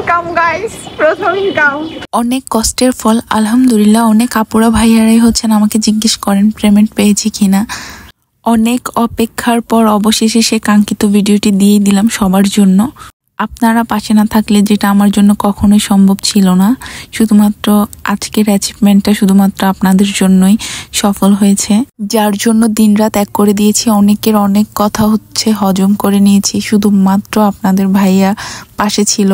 Income guys, প্রথম income. অনেক কষ্টের ফল আলহামদুলিল্লাহ। অনেক আপুরা ভাইয়ারাই হচ্ছেন আমাকে জিজ্ঞেস করেন পেমেন্ট পেয়েছি কিনা। অনেক অপেক্ষার পর অবশেষে সে কাঙ্ক্ষিত ভিডিওটি দিয়ে দিলাম সবার জন্য। আপনারা পাশে না থাকলে যেটা আমার জন্য কখনোই সম্ভব ছিল না, শুধুমাত্র আজকের অ্যাচিভমেন্টটা শুধুমাত্র আপনাদের জন্যই সফল হয়েছে, যার জন্য দিনরাত এক করে দিয়েছি। অনেকের অনেক কথা হজম করে নিয়েছি, শুধুমাত্র আপনাদের ভাইয়া পাশে ছিল।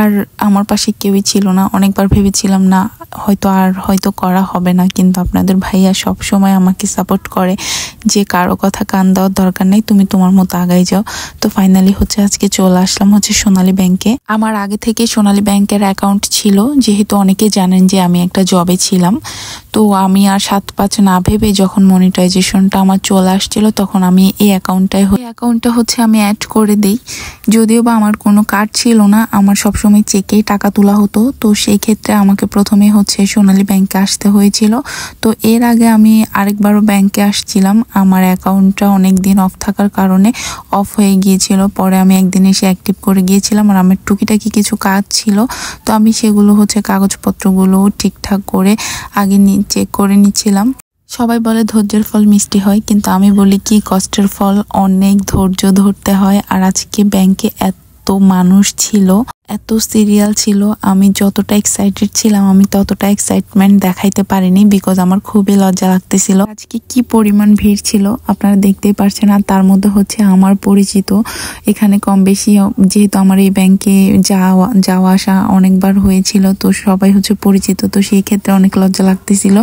আর আমার পাশে কেউই ছিল না। অনেকবার ভেবেছিলাম না হয়তো করা হবে না, কিন্তু আপনাদের ভাইয়া সব সময় আমাকে সাপোর্ট করে যে কারো কথা কান দেওয়ার দরকার নেই, তুমি তোমার মতো আগাই যাও। তো ফাইনালি আজকে চলে আসলাম সোনালী ব্যাংকে। আমার আগে থেকে সোনালী ব্যাংকের অ্যাকাউন্ট ছিল, যেহেতু অনেকে জানেন যে আমি একটা জবে ছিলাম। তো আমি আর 7-5 না ভেবে যখন মনিটাইজেশনটা আমার চলে আসছিল, তখন আমি এই অ্যাকাউন্টটা আমি অ্যাড করে দিই। যদিও বা আমার কোনো কার্ড ছিল না, আমার সবসময় চেকেই টাকা তোলা হতো। তো সেই ক্ষেত্রে আমাকে প্রথমে সোনালী ব্যাংকে আসতে হয়েছিল। তো এর আগে আমি আরেকবারও ব্যাংকে আসছিলাম, আমার অ্যাকাউন্টটা অনেক দিন অফ থাকার কারণে অফ হয়ে গিয়েছিল। পরে আমি একদিন এসে অ্যাক্টিভ করে গিয়েছিলাম, আর আমার টুকিটাকি কিছু কাজ ছিল। তো আমি সেগুলো কাগজপত্রগুলো ঠিকঠাক করে আগে চেক করে নিচ্ছিলাম। সবাই বলে ধৈর্যের ফল মিষ্টি হয়, কিন্তু আমি বলি কি কষ্টের ফল অনেক ধৈর্য ধরতে হয়। আর আজকে ব্যাংকে এত মানুষ ছিল, এত সিরিয়াল ছিল, আমি যতটা এক্সাইটেড ছিলাম আমি ততটা এক্সাইটমেন্ট দেখাইতে পারিনি, বিকজ আমার খুবই লজ্জা লাগতেছিল। আজকে কি পরিমাণ ভিড় ছিল আপনারা দেখতেই পারছেন। আর তার মধ্যে আমার পরিচিত এখানে কম বেশি, যেহেতু আমার এই ব্যাংকে যাওয়া আসা অনেকবার হয়েছিল, তো সবাই পরিচিত। তো সেই ক্ষেত্রে অনেক লজ্জা লাগতেছিল,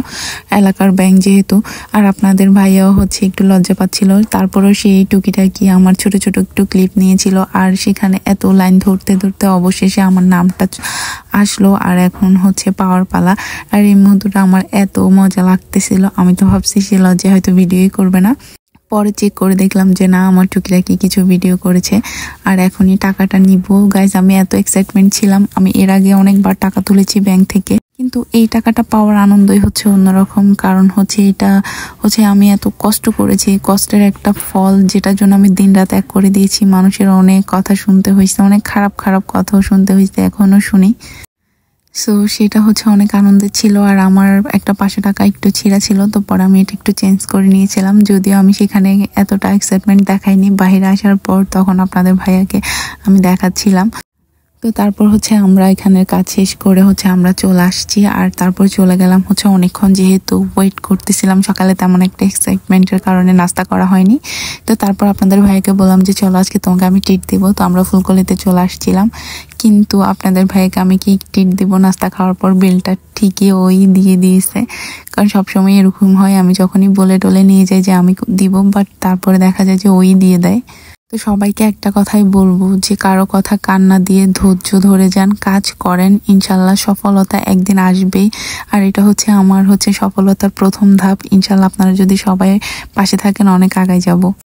এলাকার ব্যাংক যেহেতু। আর আপনাদের ভাইয়াও একটু লজ্জা পাচ্ছিল। তারপরেও সেই টুকিটাকি আমার ছোট ছোট একটু ক্লিপ নিয়েছিল। আর সেখানে এত লাইন ধরতে ধরতে অবশেষে আমার নামটা আসলো, আর এখন পাওয়ার পালা। আর এই মুহূর্তটা আমার এত মজা লাগতেছিল, আমি তো ভাবছি সে লজ্জায় হয়তো ভিডিওই করবে না। পরে চেক করে দেখলাম যে না, আমার টুকিটাকি কিছু ভিডিও করেছে। আর এখনই টাকাটা নিব। গাইজ, আমি এত এক্সাইটমেন্ট ছিলাম। আমি এর আগে অনেকবার টাকা তুলেছি ব্যাংক থেকে, কিন্তু এই টাকাটা পাওয়ার আনন্দই অন্যরকম। কারণ এটা আমি এত কষ্ট করেছি, কষ্টের একটা ফল, যেটার জন্য আমি দিনরাত এক করে দিয়েছি। মানুষের অনেক কথা শুনতে হয়েছে, অনেক খারাপ খারাপ কথাও শুনতে হয়েছে, এখনো শুনি। সো সেটা অনেক আনন্দের ছিল। আর আমার একটা 500 টাকা একটু ছিঁড়া ছিল, তো পরে আমি এটা একটু চেঞ্জ করে নিয়েছিলাম। যদিও আমি সেখানে এতটা এক্সাইটমেন্ট দেখাইনি, বাইরে আসার পর তখন আপনাদের ভাইয়াকে আমি দেখাচ্ছিলাম। তো তারপর আমরা এখানের কাজ শেষ করে আমরা চলে আসছি। আর তারপর চলে গেলাম অনেকক্ষণ, যেহেতু ওয়েট করতেছিলাম। সকালে তেমন একটা এক্সাইটমেন্টের কারণে নাস্তা করা হয়নি। তো তারপর আপনাদের ভাইকে বললাম যে চলো আজকে তোমাকে আমি ট্রিট দিব। তো আমরা ফুলকলিতে চলে আসছিলাম, কিন্তু আপনাদের ভাইকে আমি কি ট্রিট দিব, নাস্তা খাওয়ার পর বিলটা ঠিকই ওই দিয়ে দিয়েছে। কারণ সবসময় এরকম হয়, আমি যখনই বলে টলে নিয়ে যাই যে আমি দিব, বাট তারপরে দেখা যায় যে ওই দিয়ে দেয়। তো সবাইকে একটা কথাই বলবো যে কারো কথা কান না দিয়ে ধৈর্য ধরে যান, কাজ করেন, ইনশাল্লাহ সফলতা একদিন আসবেই। আর এটা আমার সফলতার প্রথম ধাপ। ইনশাল্লাহ আপনারা যদি সবাই পাশে থাকেন, অনেক আগায় যাব।